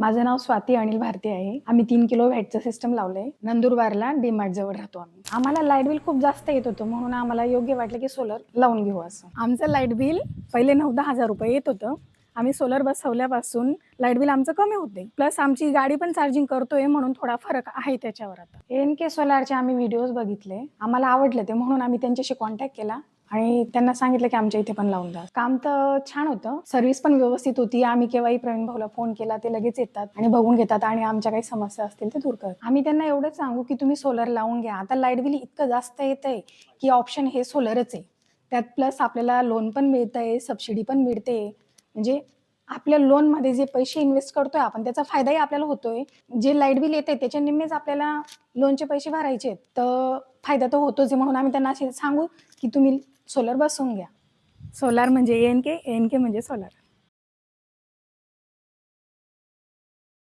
माझं नाव स्वाती अनिल भारती आहे. आम्ही 3 किलो वॅटचं सिस्टम लावलंय. नंदुरबारला डी-मार्ट जवळ राहतो आम्ही. आम्हाला लाईट बिल खूप जास्त येत होतं म्हणून आम्हाला योग्य वाटलं की सोलर लावून घेऊ असं. आमचं लाईट बिल पहिले 9-10 हजार रुपये येत होतं. आम्ही सोलर बसवल्यापासून लाईट बिल आमचं कमी होते. प्लस आमची गाडी पण चार्जिंग करतोय म्हणून थोडा फरक आहे त्याच्यावर आता. एन-के सोलारचे आम्ही व्हिडिओज बघितले. आम्हाला आवडले ते म्हणून आम्ही त्यांच्याशी कॉन्टॅक्ट केला आणि त्यांना सांगितलं की आमच्या इथे पण लावून द्या. काम तर छान होतं, सर्व्हिस पण व्यवस्थित होती. आम्ही केव्हाही प्रवीण भाऊला फोन केला ते लगेच येतात आणि बघून घेतात आणि आमच्या काही समस्या असतील ते दूर करतात. आम्ही त्यांना एवढंच सांगू की तुम्ही सोलर लावून घ्या. आता लाईट बिल इतकं जास्त येतंय की ऑप्शन हे सोलरच आहे. त्यात प्लस आपल्याला लोन पण मिळतंय, सबसिडी पण मिळते. म्हणजे आपल्या लोनमध्ये जे पैसे इन्व्हेस्ट करतोय आपण त्याचा फायदाही आपल्याला होतोय. जे लाईट बिल येते त्याच्या निम्मेच आपल्याला लोनचे पैसे भरायचे आहेत. तर फायदा तर होतोच आहे म्हणून आम्ही त्यांना असे सांगू की तुम्ही सोलर बसवून घ्या. सोलार म्हणजे एन-के म्हणजे सोलार.